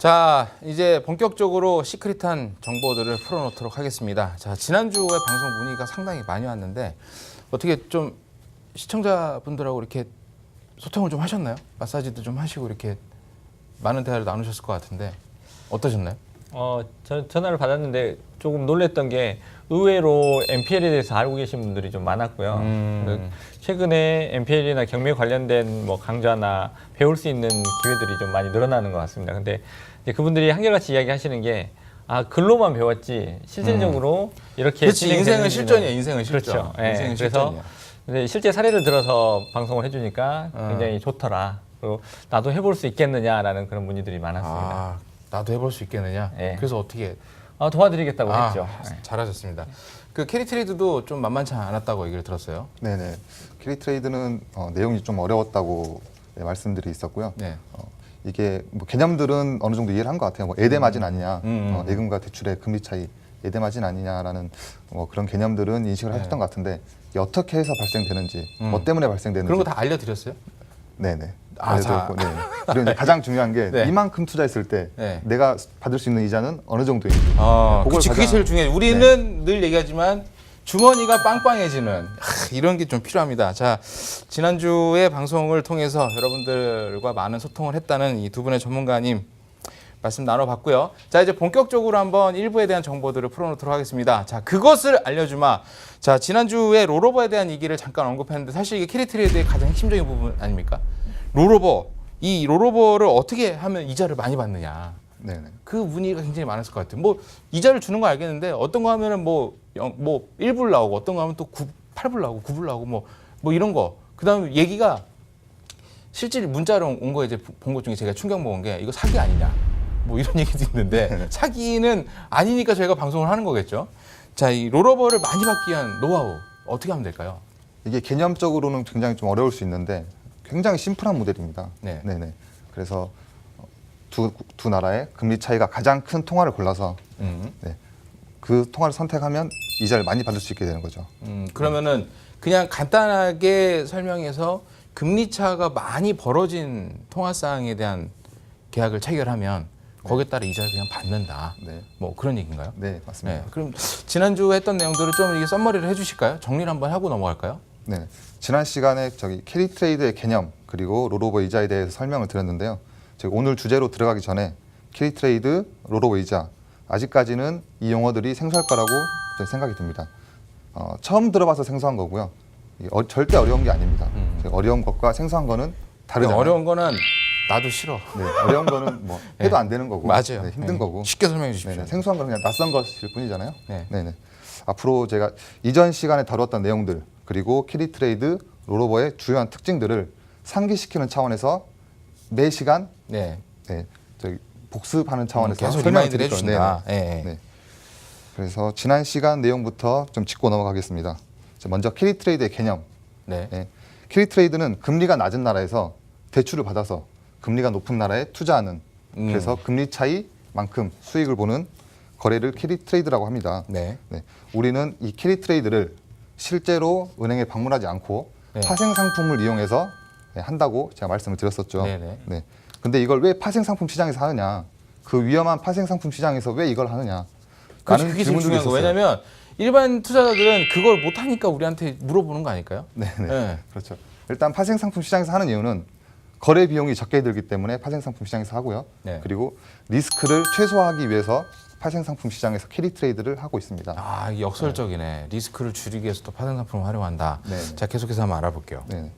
자, 이제 본격적으로 시크릿한 정보들을 풀어놓도록 하겠습니다. 자, 지난주에 방송 문의가 상당히 많이 왔는데 어떻게 좀 시청자분들하고 이렇게 소통을 좀 하셨나요? 마사지도 좀 하시고 이렇게 많은 대화를 나누셨을 것 같은데 어떠셨나요? 전화를 받았는데 조금 놀랬던 게 의외로 MPL에 대해서 알고 계신 분들이 좀 많았고요. 최근에 MPL이나 경매 관련된 뭐 강좌나 배울 수 있는 기회들이 좀 많이 늘어나는 것 같습니다. 근데 이제 그분들이 한결같이 이야기하시는 게 글로만 배웠지 실질적으로 이렇게 그렇지, 인생은 진행되는지는 실전이야. 인생은 실전. 그렇죠. 예, 인생은 그래서 실전이야. 근데 실제 사례를 들어서 방송을 해주니까 굉장히 좋더라. 그리고 나도 해볼 수 있겠느냐라는 그런 문의들이 많았습니다. 아, 나도 해볼 수 있겠느냐? 예. 그래서 어떻게? 도와드리겠다고 했죠. 잘하셨습니다. 그 캐리 트레이드도 좀 만만치 않았다고 얘기를 들었어요. 네네. 캐리 트레이드는 내용이 좀 어려웠다고 말씀들이 있었고요. 네. 이게 뭐 개념들은 어느 정도 이해를 한 것 같아요. 뭐 예대마진 아니냐, 예금과 대출의 금리 차이, 예대마진 아니냐라는 그런 개념들은 인식을 하셨던 것 같은데 이게 어떻게 해서 발생되는지, 뭐 때문에 발생되는지 그런 거 다 알려드렸어요? 네네. 자. 알려드렸고, 네. 그리고 이제 가장 중요한 게 네. 이만큼 투자했을 때 네. 내가 받을 수 있는 이자는 어느 정도인지. 그게 제일 중요해요. 우리는 늘 얘기하지만 주머니가 빵빵해지는 이런 게 좀 필요합니다. 자, 지난주에 방송을 통해서 여러분들과 많은 소통을 했다는 이 두 분의 전문가님 말씀 나눠봤고요. 자, 이제 본격적으로 한번 일부에 대한 정보들을 풀어놓도록 하겠습니다. 자, 그것을 알려주마. 자, 지난주에 롤오버에 대한 얘기를 잠깐 언급했는데 사실 이게 캐리 트레이드의 가장 핵심적인 부분 아닙니까? 롤오버, 이 롤오버를 어떻게 하면 이자를 많이 받느냐. 네네. 그 문의가 굉장히 많았을 것 같아요. 뭐 이자를 주는 거 알겠는데 어떤 거 하면은 뭐 1불 나오고 어떤 거 하면 또 8불 나오고 9불 나오고 뭐 이런 거. 그다음에 얘기가 실제 문자로 온 거 이제 본 것 중에 제가 충격 먹은 게 이거 사기 아니냐. 뭐 이런 얘기도 있는데 사기는 아니니까 저희가 방송을 하는 거겠죠. 자, 이 롤오버를 많이 받기 위한 노하우 어떻게 하면 될까요? 이게 개념적으로는 굉장히 좀 어려울 수 있는데 굉장히 심플한 모델입니다. 네. 네네. 그래서 두 나라의 금리 차이가 가장 큰 통화를 골라서 네, 그 통화를 선택하면 이자를 많이 받을 수 있게 되는 거죠. 그러면은 그냥 간단하게 설명해서 금리 차가 많이 벌어진 통화상에 대한 계약을 체결하면 거기에 따라 이자를 그냥 받는다. 네. 뭐 그런 얘기인가요? 네, 맞습니다. 네. 그럼 지난주 했던 내용들을 좀 이게 썸머리를 해주실까요? 정리를 한번 하고 넘어갈까요? 네. 지난 시간에 캐리 트레이드의 개념 그리고 롤오버 이자에 대해서 설명을 드렸는데요. 제가 오늘 주제로 들어가기 전에 캐리 트레이드, 롤오버 이자 아직까지는 이 용어들이 생소할 거라고 생각이 듭니다. 처음 들어봐서 생소한 거고요. 절대 어려운 게 아닙니다. 어려운 것과 생소한 거는 다르잖아요. 어려운 거는 나도 싫어. 네, 어려운 거는 뭐 해도 안 되는 거고 맞아요. 네, 힘든 거고 쉽게 설명해 주십시오. 네네, 생소한 건 그냥 낯선 것일 뿐이잖아요. 네. 네네. 앞으로 제가 이전 시간에 다뤘던 내용들 그리고 캐리 트레이드, 롤오버의 주요한 특징들을 상기시키는 차원에서 매 시간 네. 저기 복습하는 차원에서 계속 설명을 리마인드를 드릴 해주신다. 거예요. 네. 네. 그래서 지난 시간 내용부터 좀 짚고 넘어가겠습니다. 먼저 캐리 트레이드의 개념. 네. 네. 캐리 트레이드는 금리가 낮은 나라에서 대출을 받아서 금리가 높은 나라에 투자하는 그래서 금리 차이만큼 수익을 보는 거래를 캐리 트레이드라고 합니다. 네. 네. 우리는 이 캐리 트레이드를 실제로 은행에 방문하지 않고 네. 파생 상품을 이용해서 한다고 제가 말씀을 드렸었죠. 네네. 네. 근데 이걸 왜 파생 상품 시장에서 하느냐? 그 위험한 파생 상품 시장에서 왜 이걸 하느냐? 그렇죠. 라는 그게 제일 질문들이 중요한 거. 있었어요. 왜냐하면 일반 투자자들은 그걸 못 하니까 우리한테 물어보는 거 아닐까요? 네네. 네. 그렇죠. 일단 파생 상품 시장에서 하는 이유는 거래 비용이 적게 들기 때문에 파생 상품 시장에서 하고요. 네. 그리고 리스크를 최소화하기 위해서 파생 상품 시장에서 캐리 트레이드를 하고 있습니다. 아, 이게 역설적이네. 리스크를 줄이기 위해서 또 파생 상품을 활용한다. 네. 자, 계속해서 한번 알아볼게요. 네.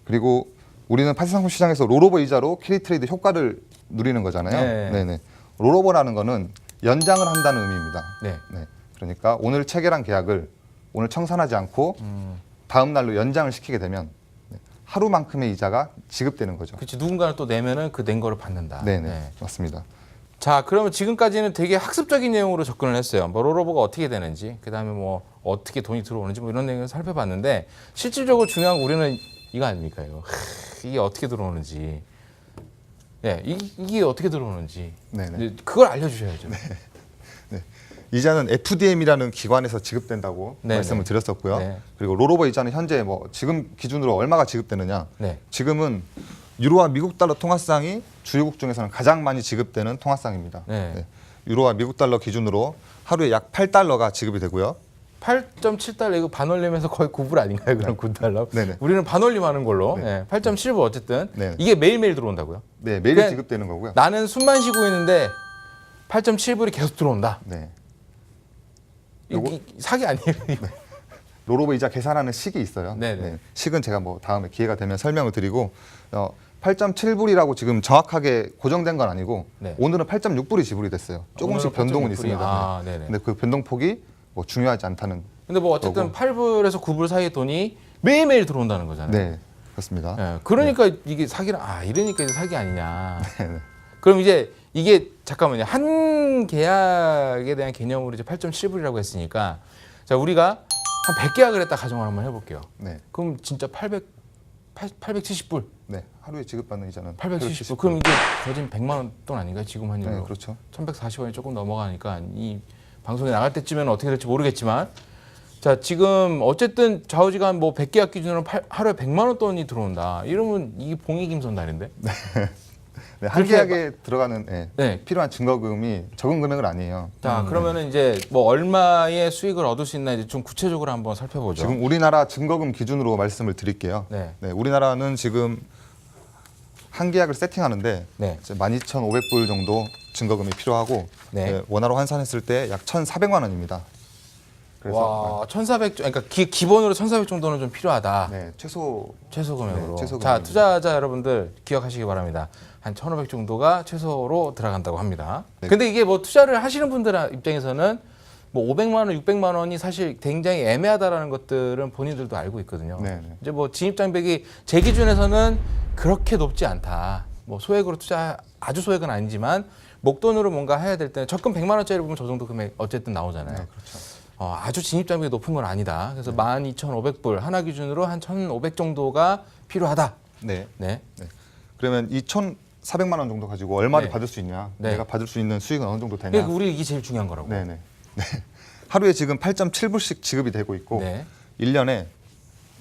그리고 우리는 파생 상품 시장에서 롤오버 이자로 캐리 트레이드 효과를 누리는 거잖아요. 네. 네네. 롤오버라는 거는 연장을 한다는 의미입니다. 네. 네. 그러니까 오늘 체결한 계약을 오늘 청산하지 않고 다음 날로 연장을 시키게 되면 하루만큼의 이자가 지급되는 거죠. 그렇지. 누군가는 또 내면은 그 낸 거를 받는다. 네네. 네. 맞습니다. 자, 그러면 지금까지는 되게 학습적인 내용으로 접근을 했어요. 뭐 롤오버가 어떻게 되는지, 그다음에 뭐 어떻게 돈이 들어오는지 뭐 이런 내용을 살펴봤는데 실질적으로 중요한 거 우리는 이거 아닙니까? 이게 어떻게 들어오는지. 네, 이게 어떻게 들어오는지. 네네. 이제 그걸 알려주셔야죠. 네. 이자는 FDM이라는 기관에서 지급된다고 네네. 말씀을 드렸었고요. 네. 그리고 롤오버 이자는 현재 뭐 지금 기준으로 얼마가 지급되느냐? 네. 지금은 유로와 미국 달러 통화상이 주요국 중에서는 가장 많이 지급되는 통화상입니다. 네. 네. 유로와 미국 달러 기준으로 하루에 약 8달러가 지급이 되고요. 8.7달러 이거 반올림에서 거의 9불 아닌가요? 그럼 9달러? 네네. 우리는 반올림하는 걸로. 네. 네. 8.7불 어쨌든 네. 이게 매일매일 들어온다고요? 네, 매일 그냥 지급되는 거고요. 나는 숨만 쉬고 있는데 8.7불이 계속 들어온다. 네. 이게 사기 아니에요? 이거? 롤오버 이자 계산하는 식이 있어요. 네네. 네. 식은 제가 뭐 다음에 기회가 되면 설명을 드리고 8.7불이라고 지금 정확하게 고정된 건 아니고 네. 오늘은 8.6불이 지불이 됐어요. 조금씩 오늘은 변동은 8.6불이. 있습니다. 아, 네. 네네. 근데 그 변동폭이 뭐 중요하지 않다는. 근데 뭐 어쨌든 8불에서 9불 사이의 돈이 매일매일 들어온다는 거잖아요. 네, 그렇습니다. 예, 그러니까 이게 사기라 이러니까 이제 사기 아니냐. 네, 네. 그럼 이제 이게 잠깐만요. 한 계약에 대한 개념으로 이제 8.7불이라고 했으니까 자, 우리가 한 100계약을 했다 가정을 한번 해 볼게요. 네, 그럼 진짜 870불. 네. 하루에 지급받는 이자는 870불. 그럼 이게 거진 100만 원 돈 아닌가요? 지금 한 네, 일로. 그렇죠. 1140원이 조금 넘어가니까 이 방송에 나갈 때쯤에는 어떻게 될지 모르겠지만 자, 지금 어쨌든 좌우지간 뭐 100계약 기준으로 하루에 100만 원 돈이 들어온다. 이러면 이게 봉익임선달인데? 네, 한 그렇게 계약에 들어가는 네. 필요한 증거금이 적은 금액은 아니에요. 자, 그러면은 이제 뭐 얼마의 수익을 얻을 수 있나 이제 좀 구체적으로 한번 살펴보죠. 지금 우리나라 증거금 기준으로 말씀을 드릴게요. 네. 네, 우리나라는 지금 한 계약을 세팅하는데 네. 이제 12,500불 정도 증거금이 필요하고 네. 네, 원화로 환산했을 때 약 1,400만 원입니다. 와, 1,400 그러니까 기본으로 1,400 정도는 좀 필요하다. 네, 최소 최소 금액으로. 네, 최소 자, 금액입니다. 투자자 여러분들 기억하시기 바랍니다. 한 1,500 정도가 최소로 들어간다고 합니다. 네. 근데 이게 뭐 투자를 하시는 분들 입장에서는 뭐 500만 원, 600만 원이 사실 굉장히 애매하다라는 것들은 본인들도 알고 있거든요. 네, 네. 이제 뭐 진입 장벽이 제 기준에서는 그렇게 높지 않다. 뭐 소액으로 투자 아주 소액은 아니지만 목돈으로 뭔가 해야 될 때는 적금 100만 원짜리 보면 저 정도 금액 어쨌든 나오잖아요. 네, 그렇죠. 아주 진입 장벽이 높은 건 아니다. 그래서 12,500불 하나 기준으로 한 1,500 정도가 필요하다. 네. 네. 그러면 2,400만 원 정도 가지고 얼마를 네. 받을 수 있냐? 네. 내가 받을 수 있는 수익은 어느 정도 되냐? 그러니까 우리 이게 제일 중요한 거라고. 네, 네. 네. 하루에 지금 8.7불씩 지급이 되고 있고 네. 1년에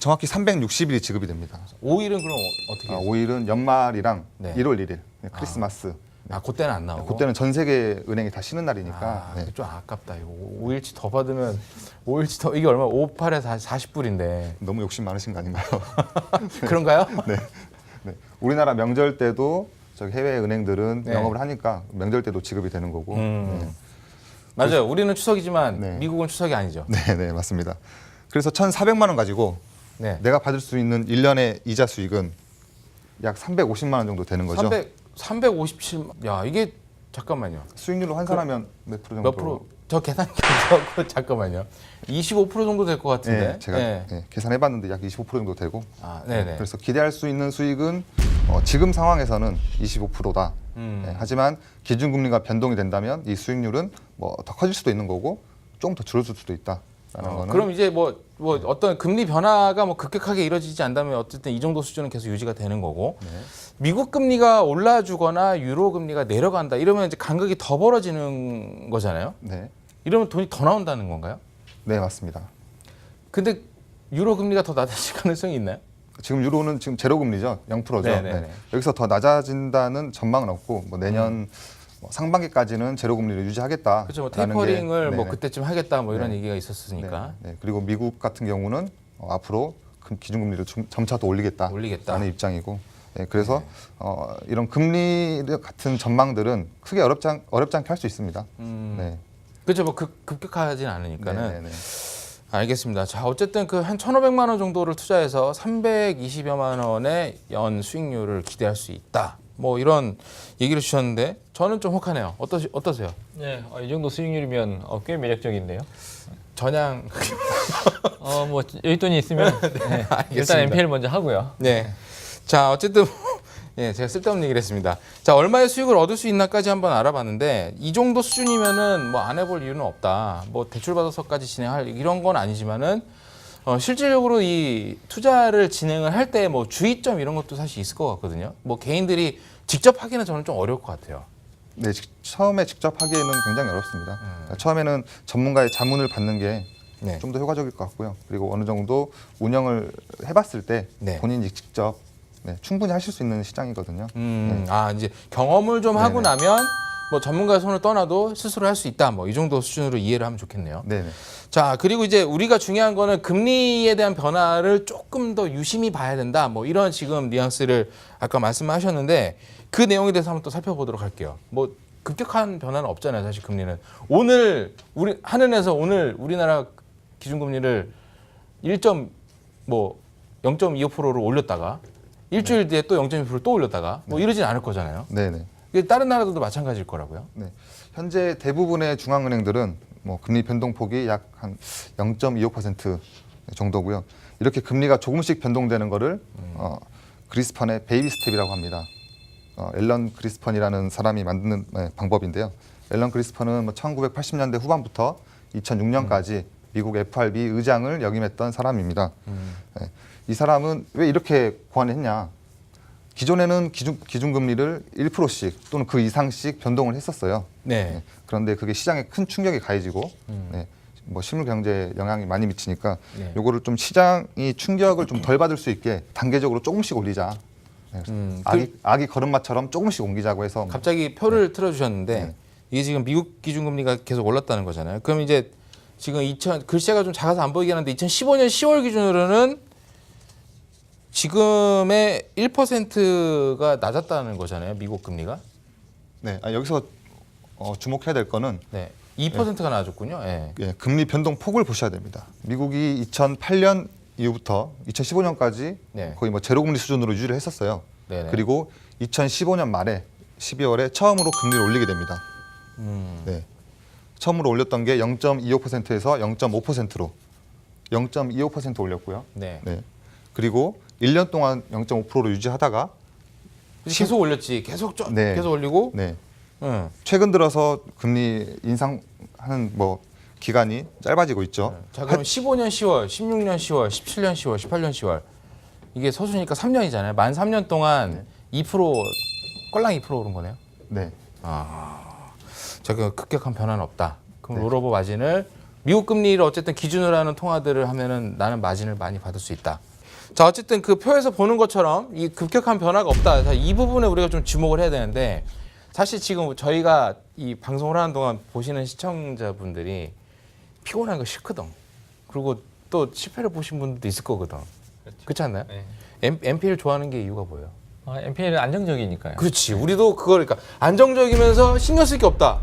정확히 360일이 지급이 됩니다. 5일은 그럼 어떻게 해요? 5일은 연말이랑 네. 1월 1일 크리스마스. 그때는 안 나오고. 그때는 전 세계 은행이 다 쉬는 날이니까. 네. 좀 아깝다. 이거 5일치 더 받으면 5일치 더 이게 얼마? 5, 8에 40불인데. 너무 욕심 많으신 거 아닌가요? 그런가요? 네. 네. 우리나라 명절 때도 저기 해외 은행들은 네. 영업을 하니까 명절 때도 지급이 되는 거고. 맞아요. 우리는 추석이지만 네. 미국은 추석이 아니죠. 네, 네, 맞습니다. 그래서 1,400만 원 가지고 네. 내가 받을 수 있는 1년의 이자 수익은 약 350만 원 정도 되는 거죠. 357. 야, 이게 잠깐만요. 수익률로 환산하면 몇 프로 정도? 몇 프로? 저 계산 기억하고 잠깐만요. 25% 정도 될 것 같은데. 네, 제가 네, 계산해봤는데 약 25% 정도 되고. 네네. 그래서 기대할 수 있는 수익은 지금 상황에서는 25%다. 네, 하지만 기준금리가 변동이 된다면 이 수익률은 뭐 더 커질 수도 있는 거고 조금 더 줄어들 수도 있다라는 거는. 그럼 이제 뭐 어떤 금리 변화가 뭐 급격하게 이루어지지 않다면 어쨌든 이 정도 수준은 계속 유지가 되는 거고. 네. 미국 금리가 올라주거나 유로 금리가 내려간다 이러면 이제 간극이 더 벌어지는 거잖아요. 네, 이러면 돈이 더 나온다는 건가요? 네 맞습니다. 근데 유로 금리가 더 낮아질 가능성이 있나요? 지금 유로는 지금 제로 금리죠, 0%죠. 네네네. 여기서 더 낮아진다는 전망은 없고 뭐 내년 뭐 상반기까지는 제로 금리를 유지하겠다. 그렇죠. 뭐 테이퍼링을 뭐 네네. 그때쯤 하겠다 뭐 이런 네. 얘기가 있었으니까. 네. 그리고 미국 같은 경우는 앞으로 기준금리를 점차 더 올리겠다라는 올리겠다. 입장이고. 네, 그래서 이런 금리 같은 전망들은 크게 어렵지 않게 할 수 있습니다. 네. 그렇죠. 뭐 급격하진 않으니까는. 네네네. 알겠습니다. 자, 어쨌든 그 한 1,500만 원 정도를 투자해서 320여만 원의 연 수익률을 기대할 수 있다. 뭐 이런 얘기를 주셨는데 저는 좀 혹하네요. 어떠세요? 네, 이 정도 수익률이면 꽤 매력적인데요. 전향. 뭐 여기 돈이 있으면 네, 일단 알겠습니다. NPL 먼저 하고요. 네. 자, 어쨌든 예, 제가 쓸데없는 얘기를 했습니다. 자, 얼마의 수익을 얻을 수 있나까지 한번 알아봤는데 이 정도 수준이면은 뭐 안 해볼 이유는 없다. 뭐 대출 받아서까지 진행할 이런 건 아니지만은 실질적으로 이 투자를 진행을 할 때 뭐 주의점 이런 것도 사실 있을 것 같거든요. 뭐 개인들이 직접 하기는 저는 좀 어려울 것 같아요. 네, 처음에 직접 하기에는 굉장히 어렵습니다. 처음에는 전문가의 자문을 받는 게 네. 좀 더 효과적일 것 같고요. 그리고 어느 정도 운영을 해봤을 때 네. 본인이 직접 네, 충분히 하실 수 있는 시장이거든요. 아 이제 경험을 좀 하고 네네. 나면 뭐 전문가의 손을 떠나도 스스로 할 수 있다. 뭐 이 정도 수준으로 이해를 하면 좋겠네요. 네네. 자, 그리고 이제 우리가 중요한 거는 금리에 대한 변화를 조금 더 유심히 봐야 된다. 뭐 이런 지금 뉘앙스를 아까 말씀하셨는데 그 내용에 대해서 한번 또 살펴보도록 할게요. 뭐 급격한 변화는 없잖아요, 사실 금리는. 오늘 우리 한은에서 오늘 우리나라 기준금리를 0.25%로 올렸다가 일주일 뒤에 또 0.2%를 또 올렸다가 뭐 이러진 않을 거잖아요. 네네. 이게 다른 나라들도 마찬가지일 거라고요. 네. 현재 대부분의 중앙은행들은 뭐 금리 변동폭이 약 한 0.25% 정도고요. 이렇게 금리가 조금씩 변동되는 거를 그리스펀의 베이비 스텝이라고 합니다. 앨런 그리스펀이라는 사람이 만드는 방법인데요. 앨런 그리스펀은 뭐 1980년대 후반부터 2006년까지 미국 FRB 의장을 역임했던 사람입니다. 네. 이 사람은 왜 이렇게 고안했냐? 기존에는 기준금리를 1%씩 또는 그 이상씩 변동을 했었어요. 네. 네. 그런데 그게 시장에 큰 충격이 가해지고 네. 뭐 실물 경제에 영향이 많이 미치니까 네. 요거를 좀 시장이 충격을 좀 덜 받을 수 있게 단계적으로 조금씩 올리자. 네. 아기 걸음마처럼 조금씩 옮기자고 해서 갑자기 표를 틀어주셨는데 네. 이게 지금 미국 기준금리가 계속 올랐다는 거잖아요. 그럼 이제 지금 글씨가 좀 작아서 안 보이긴 하는데 2015년 10월 기준으로는 지금의 1%가 낮았다는 거잖아요. 미국 금리가. 네. 여기서 주목해야 될 거는 네. 2%가 낮았군요. 예. 예, 금리 변동 폭을 보셔야 됩니다. 미국이 2008년 이후부터 2015년까지 네. 거의 뭐 제로금리 수준으로 유지를 했었어요. 네네. 그리고 2015년 말에 12월에 처음으로 금리를 올리게 됩니다. 네. 처음으로 올렸던 게 0.25%에서 0.5%로 0.25% 올렸고요. 네. 네. 그리고 1년 동안 0.5%로 유지하다가 계속 올렸지. 계속 네. 계속 올리고. 네. 응. 최근 들어서 금리 인상하는 뭐 기간이 짧아지고 있죠. 자, 그럼 15년 10월, 16년 10월, 17년 10월, 18년 10월. 이게 서수니까 3년이잖아요. 만 3년 동안 2% 꼴랑 2% 오른 거네요. 네. 자, 그 급격한 변화는 없다. 그럼 네. 롤오버 마진을 미국 금리를 어쨌든 기준으로 하는 통화들을 하면은 나는 마진을 많이 받을 수 있다. 자, 어쨌든 그 표에서 보는 것처럼 이 급격한 변화가 없다. 자, 이 부분에 우리가 좀 주목을 해야 되는데 사실 지금 저희가 이 방송을 하는 동안 보시는 시청자분들이 피곤한 거 싫거든. 그리고 또 10회를 보신 분들도 있을 거거든. 그렇지 않나요? 네. MP를 좋아하는 게 이유가 뭐예요? MPL은 안정적이니까요. 그렇지. 우리도 그걸 그러니까 안정적이면서 신경 쓸 게 없다.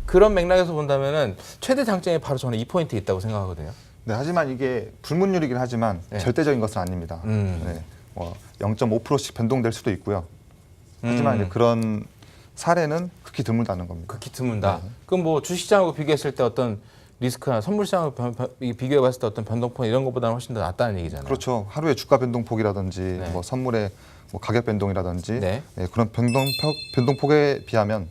그런 맥락에서 본다면은 최대 장점이 바로 저는 이 포인트에 있다고 생각하거든요. 네, 하지만 이게 불문율이긴 하지만 네. 절대적인 것은 아닙니다. 네, 0.5%씩 변동될 수도 있고요. 하지만 이제 그런 사례는 극히 드물다는 겁니다. 극히 드문다. 그럼 뭐 주식시장하고 비교했을 때 어떤 리스크나 선물시장하고 비교해봤을 때 어떤 변동폭 이런 것보다는 훨씬 더 낫다는 얘기잖아요. 그렇죠. 하루에 주가 변동폭이라든지 네. 뭐 선물의 뭐 가격 변동이라든지 네. 네, 그런 변동폭에 비하면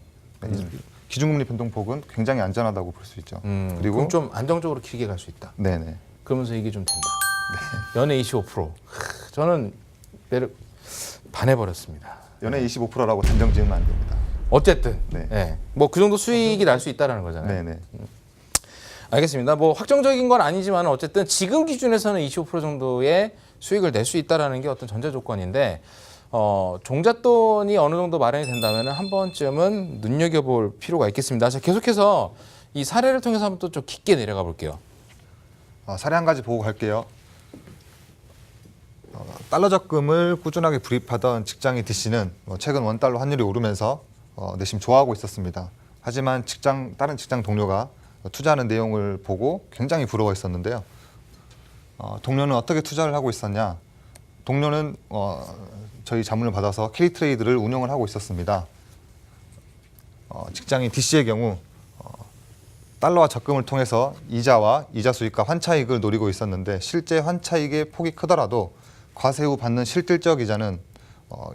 기준금리 변동폭은 굉장히 안전하다고 볼 수 있죠. 그리고 그럼 좀 안정적으로 길게 갈 수 있다. 네네. 그러면서 이게 좀 된다. 연애 25%. 저는 반해버렸습니다. 연애 25%라고 단정 지으면 안 됩니다. 어쨌든 네. 뭐 그 정도 수익이 날 수 있다는 거잖아요. 네네. 알겠습니다. 뭐 확정적인 건 아니지만 어쨌든 지금 기준에서는 25% 정도의 수익을 낼 수 있다라는 게 어떤 전제 조건인데 종잣돈이 어느 정도 마련이 된다면 한 번쯤은 눈여겨볼 필요가 있겠습니다. 자, 계속해서 이 사례를 통해서 한번 또 좀 깊게 내려가 볼게요. 사례 한 가지 보고 갈게요. 달러 적금을 꾸준하게 불입하던 직장인 D씨는 최근 원달러 환율이 오르면서 내심 좋아하고 있었습니다. 하지만 다른 직장 동료가 투자하는 내용을 보고 굉장히 부러워했었는데요. 동료는 어떻게 투자를 하고 있었냐? 동료는 저희 자문을 받아서 K트레이드를 운영을 하고 있었습니다. 직장인 D씨의 경우 달러와 적금을 통해서 이자와 이자 수익과 환차익을 노리고 있었는데 실제 환차익의 폭이 크더라도 과세 후 받는 실질적 이자는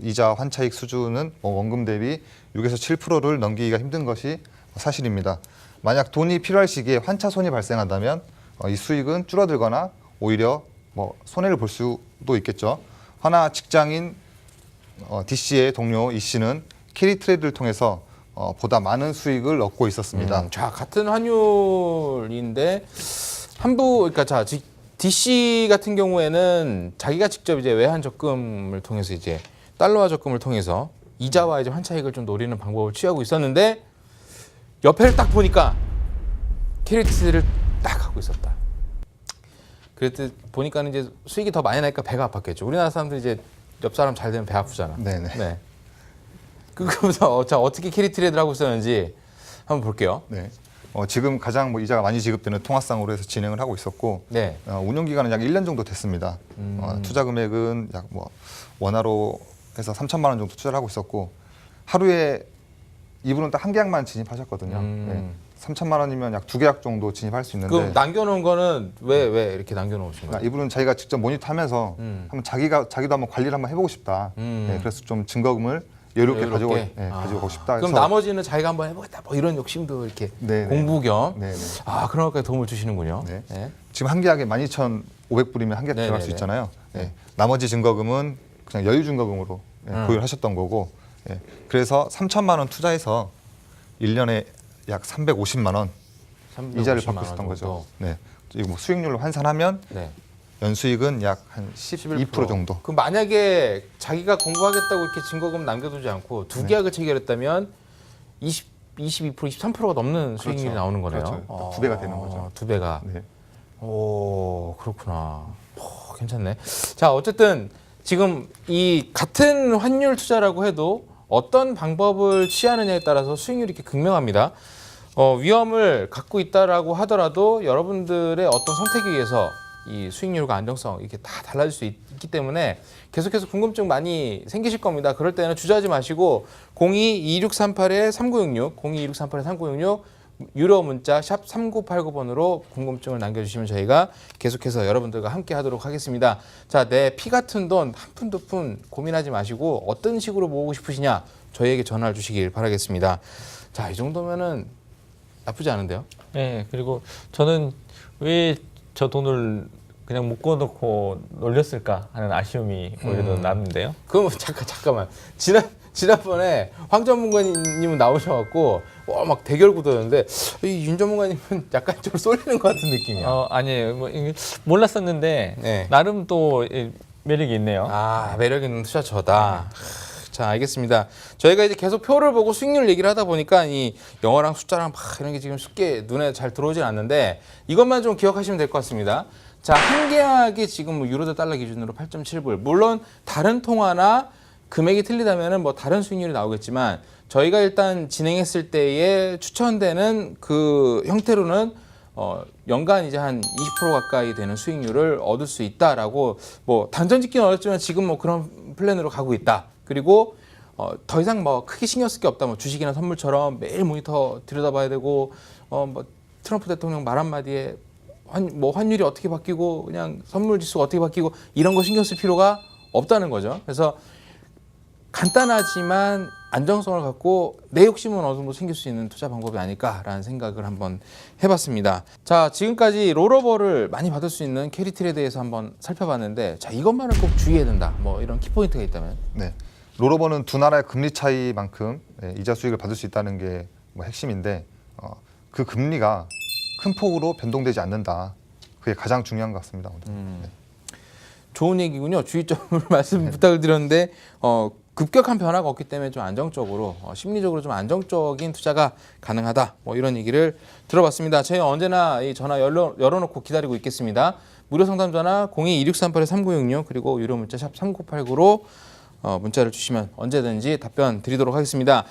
이자 환차익 수준은 원금 대비 6에서 7%를 넘기기가 힘든 것이 사실입니다. 만약 돈이 필요할 시기에 환차손이 발생한다면 이 수익은 줄어들거나 오히려 손해를 볼 수도 있겠죠. 하나 직장인 D씨의 동료 E씨는 캐리트레이드를 통해서 보다 많은 수익을 얻고 있었습니다. 자, 같은 환율인데 그러니까 자, DC 같은 경우에는 자기가 직접 이제 외환 적금을 통해서 이제 달러화 적금을 통해서 이자와 이제 환차익을 좀 노리는 방법을 취하고 있었는데 옆에를 딱 보니까 캐리트를 딱 하고 있었다. 그랬더니 보니까는 이제 수익이 더 많이 나니까 배가 아팠겠죠. 우리나라 사람들 이제 옆 사람 잘 되면 배 아프잖아. 네네. 네. 그러면서 자 어떻게 캐리 트레이드를 하고 있었는지 한번 볼게요. 네. 지금 가장 뭐 이자가 많이 지급되는 통화상으로 해서 진행을 하고 있었고 네. 운용 기간은 약 1년 정도 됐습니다. 투자 금액은 약 뭐 원화로 해서 3천만 원 정도 투자를 하고 있었고 하루에 이분은 딱 한 계약만 진입하셨거든요. 네. 3천만 원이면 약 2계약 정도 진입할 수 있는데 그럼 남겨놓은 거는 왜 이렇게 남겨놓으신 거예요? 이분은 자기가 직접 모니터하면서 한번 자기도 한번 관리를 한번 해보고 싶다. 네, 그래서 좀 증거금을 여유롭게 가지고 싶다. 그럼 해서 나머지는 자기가 한번 해보겠다. 뭐 이런 욕심도 이렇게 네네. 공부 겸. 네네. 그런 것까지 도움을 주시는군요. 네. 네. 지금 한 계약에 12,500불이면 한 계약 들어갈 수 네네네. 있잖아요. 네. 나머지 증거금은 그냥 여유 증거금으로 보유를 하셨던 거고, 그래서 3천만 원 투자해서 1년에 약 350만 원 이자를 받고 있었던 거죠. 네. 이거 뭐 수익률로 환산하면 네. 연수익은 약 한 12% 정도. 그럼 만약에 자기가 공부하겠다고 이렇게 증거금 남겨두지 않고 두 계약을 체결했다면 22%, 23%가 넘는 수익률이 그렇죠. 나오는 거네요. 그렇죠. 두 배가 되는 거죠. 두 배가. 네. 오, 그렇구나. 괜찮네. 자, 어쨌든 지금 이 같은 환율 투자라고 해도 어떤 방법을 취하느냐에 따라서 수익률이 이렇게 극명합니다. 위험을 갖고 있다라고 하더라도 여러분들의 어떤 선택에 의해서 이 수익률과 안정성 이렇게 다 달라질 수 있기 때문에 계속해서 궁금증 많이 생기실 겁니다. 그럴 때는 주저하지 마시고 02-2638-3966, 02-2638-3966 유료 문자 샵 3989번으로 궁금증을 남겨주시면 저희가 계속해서 여러분들과 함께 하도록 하겠습니다. 자, 내 피 같은 돈 한 푼 두 푼 고민하지 마시고 어떤 식으로 모으고 싶으시냐 저희에게 전화를 주시길 바라겠습니다. 자, 이 정도면은 나쁘지 않은데요? 네, 그리고 저는 왜 저 돈을 그냥 묶어놓고 놀렸을까 하는 아쉬움이 오히려 더 남는데요. 그럼 잠깐만. 지난번에 황 전문가님은 나오셔갖고 막 대결 구도였는데 이 윤 전문가님은 약간 좀 쏠리는 것 같은 느낌이야. 아니에요. 뭐 이게 몰랐었는데 네. 나름 또 매력이 있네요. 매력 있는 투자처다. 자, 알겠습니다. 저희가 이제 계속 표를 보고 수익률 얘기를 하다 보니까 이 영어랑 숫자랑 막 이런 게 지금 쉽게 눈에 잘 들어오진 않는데 이것만 좀 기억하시면 될 것 같습니다. 자, 한 계약이 지금 뭐 유로 대 달러 기준으로 8.7불. 물론 다른 통화나 금액이 틀리다면은 뭐 다른 수익률이 나오겠지만 저희가 일단 진행했을 때에 추천되는 그 형태로는 연간 이제 한 20% 가까이 되는 수익률을 얻을 수 있다라고 뭐 단정 짓기는 어렵지만 지금 뭐 그런 플랜으로 가고 있다. 그리고 더 이상 뭐 크게 신경 쓸 게 없다. 뭐 주식이나 선물처럼 매일 모니터 들여다봐야 되고 뭐 트럼프 대통령 말 한마디에 환율이 어떻게 바뀌고 그냥 선물 지수가 어떻게 바뀌고 이런 거 신경 쓸 필요가 없다는 거죠. 그래서 간단하지만 안정성을 갖고 내 욕심은 어느 정도 챙길 수 있는 투자 방법이 아닐까라는 생각을 한번 해봤습니다. 자, 지금까지 롤오버를 많이 받을 수 있는 캐리 트레이드에서 한번 살펴봤는데 자, 이것만은 꼭 주의해야 된다. 뭐 이런 키포인트가 있다면? 네. 롤오버는 두 나라의 금리 차이만큼 이자 수익을 받을 수 있다는 게 뭐 핵심인데 그 금리가 큰 폭으로 변동되지 않는다. 그게 가장 중요한 것 같습니다. 오늘. 네. 좋은 얘기군요. 주의점을 말씀 부탁을 드렸는데 급격한 변화가 없기 때문에 좀 안정적으로 심리적으로 좀 안정적인 투자가 가능하다. 뭐 이런 얘기를 들어봤습니다. 저희 언제나 이 전화 열어놓고 기다리고 있겠습니다. 무료 상담 전화 02-2638-3966 그리고 유료 문자 샵 3989로 문자를 주시면 언제든지 답변 드리도록 하겠습니다.